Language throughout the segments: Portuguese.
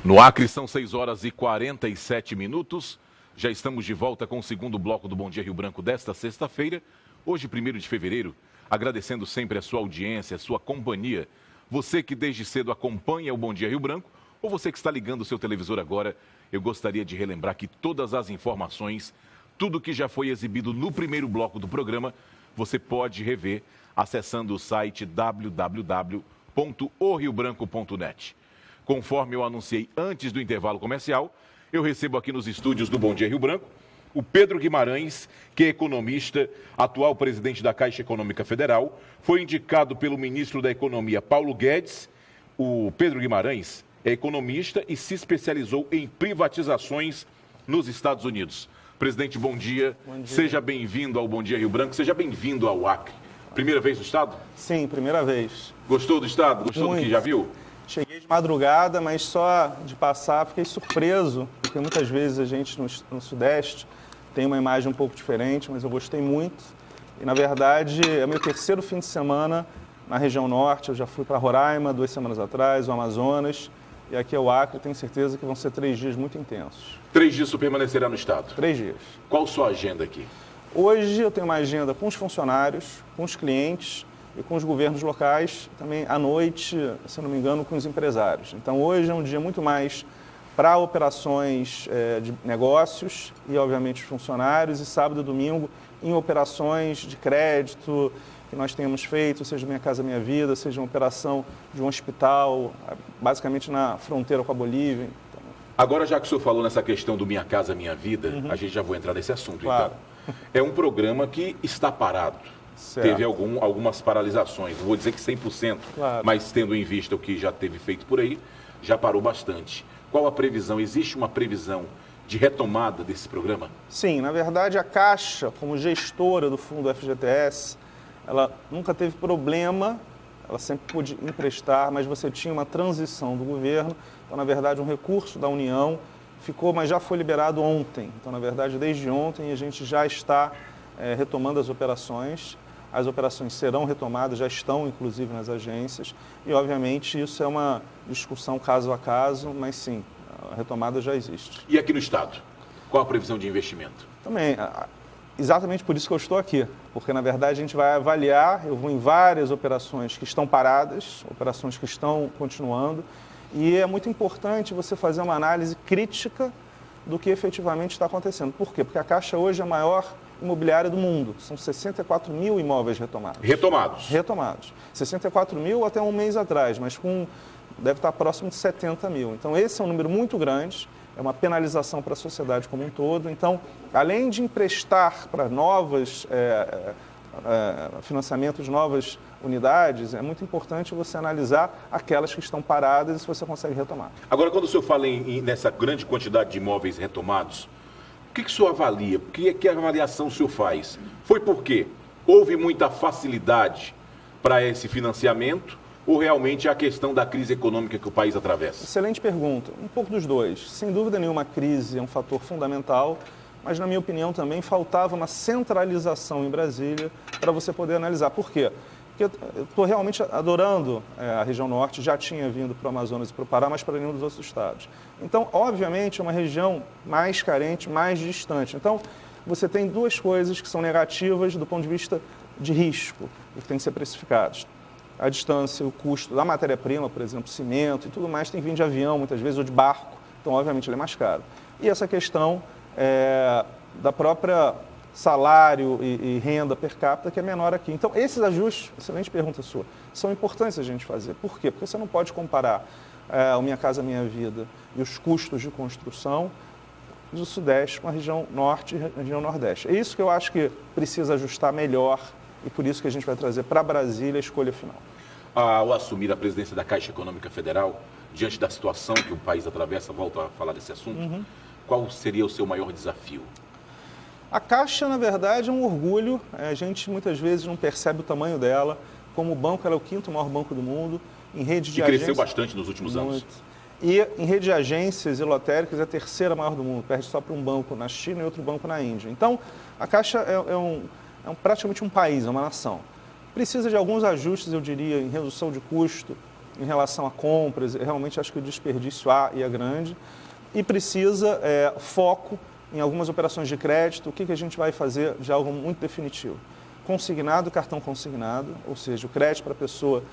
No Acre são 6h47. Já estamos de volta com o segundo bloco do Bom Dia Rio Branco desta sexta-feira, hoje 1º de fevereiro, agradecendo sempre a sua audiência, a sua companhia. Você que desde cedo acompanha o Bom Dia Rio Branco, ou você que está ligando o seu televisor agora, eu gostaria de relembrar que todas as informações, tudo que já foi exibido no primeiro bloco do programa, você pode rever acessando o site www.oriobranco.net. Conforme eu anunciei antes do intervalo comercial, eu recebo aqui nos estúdios do Bom Dia Rio Branco o Pedro Guimarães, que é economista, atual presidente da Caixa Econômica Federal, foi indicado pelo ministro da Economia, Paulo Guedes. O Pedro Guimarães é economista e se especializou em privatizações nos Estados Unidos. Presidente, bom dia. Bom dia. Seja bem-vindo ao Bom Dia Rio Branco, seja bem-vindo ao Acre. Primeira vez no Estado? Sim, primeira vez. Gostou do Estado? Gostou do que já viu? Cheguei de madrugada, mas só de passar fiquei surpreso, porque muitas vezes a gente no Sudeste tem uma imagem um pouco diferente, mas eu gostei muito. E, na verdade, é meu terceiro fim de semana na região norte. Eu já fui para Roraima 2 semanas atrás, o Amazonas, e aqui é o Acre. Tenho certeza que vão ser 3 dias muito intensos. 3 dias você permanecerá no Estado? 3 dias. Qual a sua agenda aqui? Hoje eu tenho uma agenda com os funcionários, com os clientes e com os governos locais, também à noite, se não me engano, com os empresários. Então, hoje é um dia muito mais para operações de negócios e, obviamente, os funcionários, e sábado e domingo em operações de crédito que nós tenhamos feito, seja Minha Casa Minha Vida, seja uma operação de um hospital, basicamente na fronteira com a Bolívia. Então... Agora, já que o senhor falou nessa questão do Minha Casa Minha Vida, a gente já vai entrar nesse assunto, claro. Então. É um programa que está parado. Certo. Teve algumas paralisações, não vou dizer que 100%, claro. Mas tendo em vista o que já teve feito por aí, já parou bastante. Qual a previsão? Existe uma previsão de retomada desse programa? Sim, na verdade a Caixa, como gestora do fundo FGTS, ela nunca teve problema, ela sempre pôde emprestar, mas você tinha uma transição do governo, então na verdade um recurso da União ficou, mas já foi liberado ontem. Então na verdade desde ontem a gente já está retomando as operações serão retomadas, já estão inclusive nas agências e obviamente isso é uma discussão caso a caso, mas sim, a retomada já existe. E aqui no Estado, qual a previsão de investimento? Também, exatamente por isso que eu estou aqui, porque na verdade a gente vai avaliar, eu vou em várias operações que estão paradas, operações que estão continuando, e é muito importante você fazer uma análise crítica do que efetivamente está acontecendo. Por quê? Porque a Caixa hoje é a maior imobiliária do mundo. São 64 mil imóveis retomados. Retomados. 64 mil até um mês atrás, mas deve estar próximo de 70 mil. Então, esse é um número muito grande, é uma penalização para a sociedade como um todo. Então, além de emprestar para novos financiamento de novas unidades, é muito importante você analisar aquelas que estão paradas e se você consegue retomar. Agora, quando o senhor fala nessa grande quantidade de imóveis retomados, o que o senhor avalia? Que avaliação o senhor faz? Foi porque houve muita facilidade para esse financiamento ou realmente é a questão da crise econômica que o país atravessa? Excelente pergunta. Um pouco dos dois. Sem dúvida nenhuma, a crise é um fator fundamental, mas, na minha opinião, também faltava uma centralização em Brasília para você poder analisar. Por quê? Porque eu estou realmente adorando a região norte, já tinha vindo para o Amazonas e para o Pará, mas para nenhum dos outros estados. Então, obviamente, é uma região mais carente, mais distante. Então, você tem duas coisas que são negativas do ponto de vista de risco e que têm que ser precificados. A distância, o custo da matéria-prima, por exemplo, cimento e tudo mais, tem que vir de avião, muitas vezes, ou de barco. Então, obviamente, ele é mais caro. E essa questão da própria salário e renda per capita, que é menor aqui. Então, esses ajustes, excelente pergunta sua, são importantes a gente fazer. Por quê? Porque você não pode comparar o Minha Casa Minha Vida e os custos de construção do Sudeste com a região Norte e a região Nordeste. É isso que eu acho que precisa ajustar melhor e por isso que a gente vai trazer para Brasília a escolha final. Ao assumir a presidência da Caixa Econômica Federal, diante da situação que o país atravessa, volto a falar desse assunto, qual seria o seu maior desafio? A Caixa, na verdade, é um orgulho. A gente muitas vezes não percebe o tamanho dela. Como banco, ela é o 5º maior banco do mundo. Em rede de agências, cresceu bastante nos últimos anos. E em rede de agências e lotéricas é a 3ª maior do mundo. Perde só para um banco na China e outro banco na Índia. Então, a Caixa é praticamente um país, é uma nação. Precisa de alguns ajustes, eu diria, em redução de custo, em relação a compras, realmente acho que o desperdício e é grande, e precisa foco em algumas operações de crédito. O que a gente vai fazer de algo muito definitivo? Consignado, cartão consignado, ou seja, o crédito para a pessoa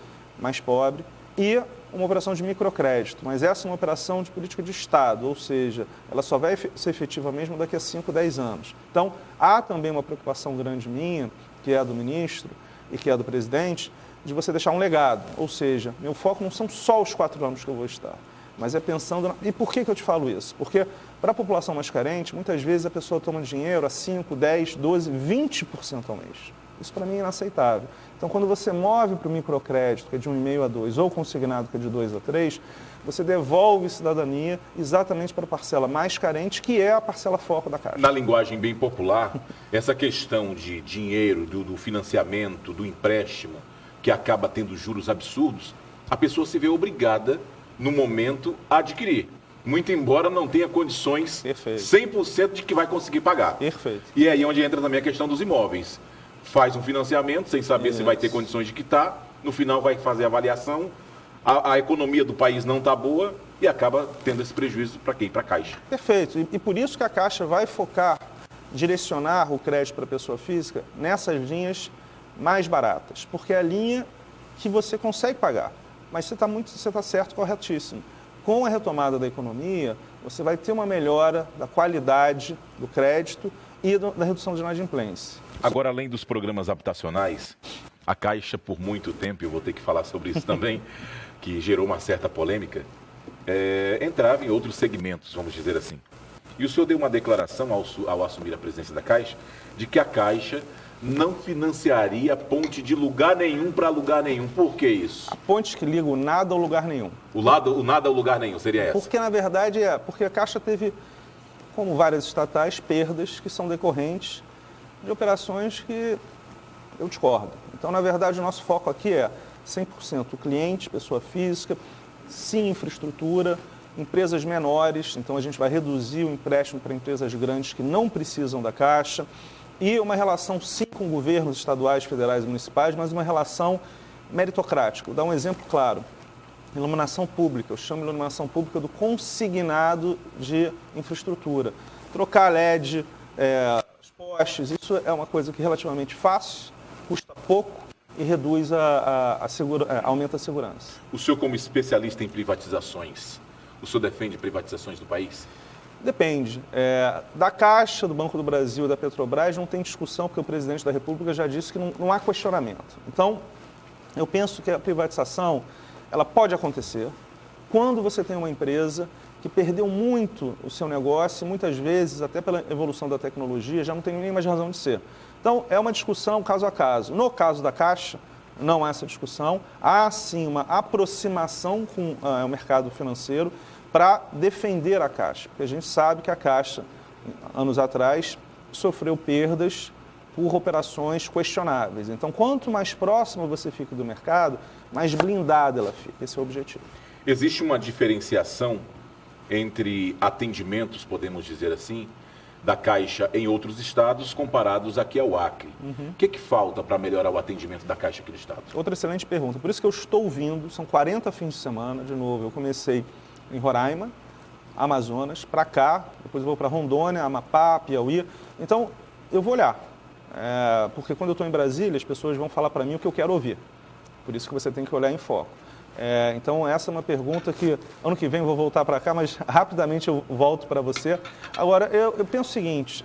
mais pobre, e uma operação de microcrédito, mas essa é uma operação de política de Estado, ou seja, ela só vai ser efetiva mesmo daqui a 5, 10 anos. Então, há também uma preocupação grande minha, que é a do ministro e que é a do presidente, de você deixar um legado, ou seja, meu foco não são só os 4 anos que eu vou estar, mas é pensando... E por que eu te falo isso? Porque para a população mais carente, muitas vezes a pessoa toma dinheiro a 5, 10, 12, 20% ao mês. Isso para mim é inaceitável. Então, quando você move para o microcrédito, que é de 1,5 a 2, ou consignado, que é de 2 a 3, você devolve cidadania exatamente para a parcela mais carente, que é a parcela foco da Caixa. Na linguagem bem popular, essa questão de dinheiro, do financiamento, do empréstimo, que acaba tendo juros absurdos, a pessoa se vê obrigada, no momento, a adquirir. Muito embora não tenha condições 100% de que vai conseguir pagar. Perfeito. E é aí onde entra também a questão dos imóveis. Faz um financiamento sem saber se vai ter condições de quitar, no final vai fazer a avaliação, a economia do país não está boa e acaba tendo esse prejuízo para quem? Para a Caixa. Perfeito. E por isso que a Caixa vai focar, direcionar o crédito para a pessoa física nessas linhas mais baratas, porque é a linha que você consegue pagar. Mas você está certo, corretíssimo. Com a retomada da economia, você vai ter uma melhora da qualidade do crédito e da redução de inadimplência. Agora, além dos programas habitacionais, a Caixa, por muito tempo, eu vou ter que falar sobre isso também, que gerou uma certa polêmica, entrava em outros segmentos, vamos dizer assim. E o senhor deu uma declaração ao assumir a presidência da Caixa, de que a Caixa não financiaria ponte de lugar nenhum para lugar nenhum. Por que isso? A ponte que liga o nada ao lugar nenhum. O nada ao lugar nenhum, seria essa? Porque, na verdade, porque a Caixa teve, como várias estatais, perdas que são decorrentes de operações que eu discordo. Então, na verdade, o nosso foco aqui é 100% o cliente, pessoa física, sim, infraestrutura, empresas menores, então a gente vai reduzir o empréstimo para empresas grandes que não precisam da Caixa, e uma relação, sim, com governos estaduais, federais e municipais, mas uma relação meritocrática. Vou dar um exemplo claro. Iluminação pública, eu chamo de iluminação pública do consignado de infraestrutura. Trocar LED, os postes, isso é uma coisa que é relativamente fácil, custa pouco e reduz aumenta a segurança. O senhor, como especialista em privatizações, o senhor defende privatizações do país? Depende. Da Caixa, do Banco do Brasil e da Petrobras não tem discussão, porque o presidente da República já disse que não há questionamento. Então, eu penso que a privatização ela pode acontecer quando você tem uma empresa que perdeu muito o seu negócio e muitas vezes, até pela evolução da tecnologia, já não tem nem mais razão de ser. Então, é uma discussão caso a caso. No caso da Caixa, não há essa discussão. Há, sim, uma aproximação com o mercado financeiro para defender a Caixa, porque a gente sabe que a Caixa, anos atrás, sofreu perdas por operações questionáveis. Então, quanto mais próximo você fica do mercado, mais blindada ela fica. Esse é o objetivo. Existe uma diferenciação entre atendimentos, podemos dizer assim, da Caixa em outros estados comparados aqui ao Acre. O que falta para melhorar o atendimento da Caixa aqui no estado? Outra excelente pergunta. Por isso que eu estou vindo, são 40 fins de semana, de novo, eu comecei em Roraima, Amazonas, para cá, depois eu vou para Rondônia, Amapá, Piauí. Então, eu vou olhar, porque quando eu estou em Brasília, as pessoas vão falar para mim o que eu quero ouvir. Por isso que você tem que olhar em foco. Então, essa é uma pergunta que, ano que vem eu vou voltar para cá, mas rapidamente eu volto para você. Agora, eu penso o seguinte,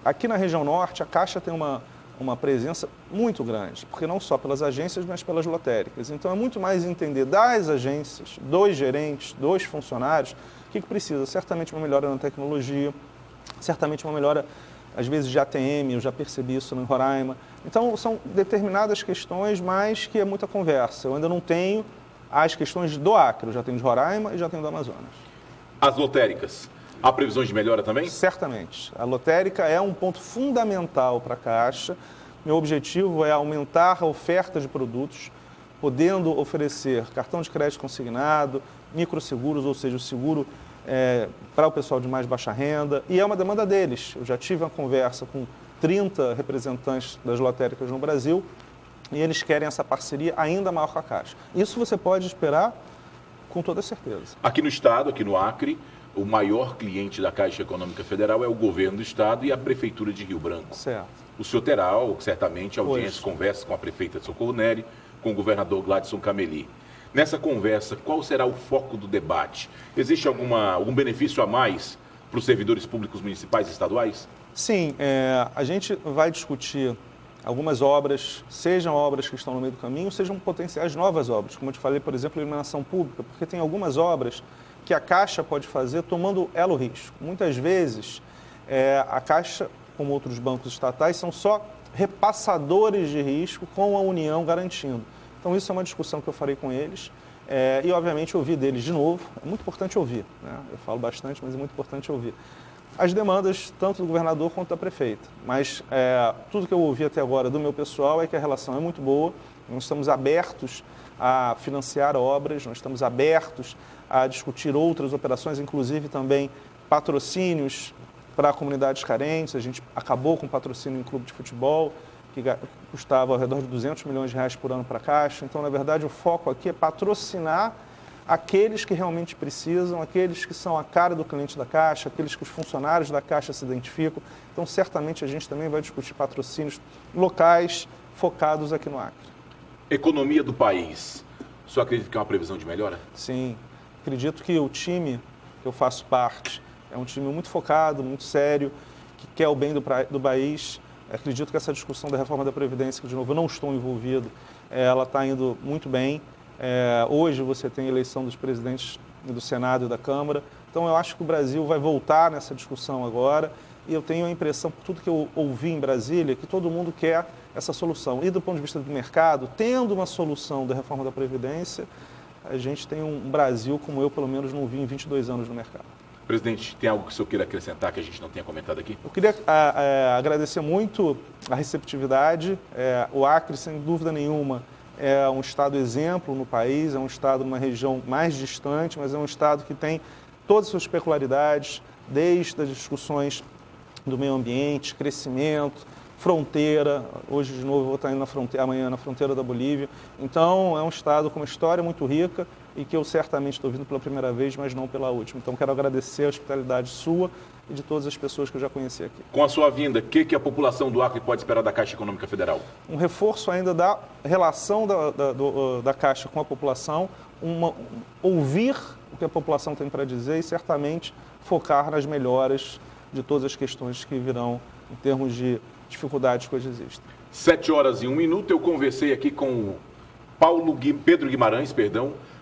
aqui na região norte, a Caixa tem uma presença muito grande, porque não só pelas agências, mas pelas lotéricas. Então, é muito mais entender das agências, dos gerentes, dos funcionários, o que precisa. Certamente uma melhora na tecnologia, certamente uma melhora, às vezes, de ATM, eu já percebi isso no Roraima. Então, são determinadas questões, mas que é muita conversa. Eu ainda não tenho as questões do Acre, eu já tenho de Roraima e já tenho do Amazonas. As lotéricas, há previsões de melhora também? Certamente. A lotérica é um ponto fundamental para a Caixa. Meu objetivo é aumentar a oferta de produtos, podendo oferecer cartão de crédito consignado, microseguros, ou seja, o seguro para o pessoal de mais baixa renda. E é uma demanda deles. Eu já tive uma conversa com 30 representantes das lotéricas no Brasil e eles querem essa parceria ainda maior com a Caixa. Isso você pode esperar com toda certeza. Aqui no Estado, aqui no Acre, o maior cliente da Caixa Econômica Federal é o governo do Estado e a Prefeitura de Rio Branco. Certo. O senhor terá, certamente, audiência, conversa com a prefeita de Socorro Nery, com o governador Gladson Cameli. Nessa conversa, qual será o foco do debate? Existe algum benefício a mais para os servidores públicos municipais e estaduais? Sim, a gente vai discutir algumas obras, sejam obras que estão no meio do caminho, sejam potenciais novas obras, como eu te falei, por exemplo, iluminação pública, porque tem algumas obras que a Caixa pode fazer tomando elo risco. Muitas vezes, a Caixa, como outros bancos estatais, são só repassadores de risco com a União garantindo. Então, isso é uma discussão que eu farei com eles e, obviamente, ouvir deles de novo. É muito importante ouvir, né? Eu falo bastante, mas é muito importante ouvir as demandas tanto do governador quanto da prefeita. Mas tudo que eu ouvi até agora do meu pessoal é que a relação é muito boa, nós estamos abertos a financiar obras, nós estamos abertos a discutir outras operações, inclusive também patrocínios para comunidades carentes. A gente acabou com o patrocínio em clube de futebol, que custava ao redor de 200 milhões de reais por ano para a Caixa. Então, na verdade, o foco aqui é patrocinar aqueles que realmente precisam, aqueles que são a cara do cliente da Caixa, aqueles que os funcionários da Caixa se identificam. Então, certamente, a gente também vai discutir patrocínios locais focados aqui no Acre. Economia do país. O senhor acredita que é uma previsão de melhora? Sim. Acredito que o time que eu faço parte é um time muito focado, muito sério, que quer o bem do país. Acredito que essa discussão da reforma da Previdência, que, de novo, eu não estou envolvido, ela está indo muito bem. Hoje você tem a eleição dos presidentes do Senado e da Câmara, então eu acho que o Brasil vai voltar nessa discussão agora e eu tenho a impressão, por tudo que eu ouvi em Brasília, que todo mundo quer essa solução. E do ponto de vista do mercado, tendo uma solução da reforma da Previdência, a gente tem um Brasil como eu, pelo menos, não vi em 22 anos no mercado. Presidente, tem algo que o senhor queira acrescentar que a gente não tenha comentado aqui? Eu queria agradecer muito a receptividade. O Acre, sem dúvida nenhuma, é um estado exemplo no país, é um estado numa região mais distante, mas é um estado que tem todas as suas peculiaridades, desde as discussões do meio ambiente, crescimento, fronteira. Hoje, de novo, eu vou estar indo amanhã na fronteira da Bolívia. Então, é um estado com uma história muito rica e que eu certamente estou vindo pela primeira vez, mas não pela última. Então, quero agradecer a hospitalidade sua e de todas as pessoas que eu já conheci aqui. Com a sua vinda, o que a população do Acre pode esperar da Caixa Econômica Federal? Um reforço ainda da relação da Caixa com a população, ouvir o que a população tem para dizer e certamente focar nas melhoras de todas as questões que virão em termos de dificuldades que hoje existem. 7h01, eu conversei aqui com o Pedro Guimarães,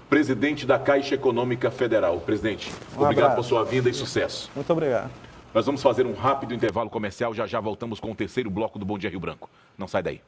presidente da Caixa Econômica Federal. Presidente, obrigado por sua vinda e sucesso. Muito obrigado. Nós vamos fazer um rápido intervalo comercial, já voltamos com o terceiro bloco do Bom Dia Rio Branco. Não sai daí.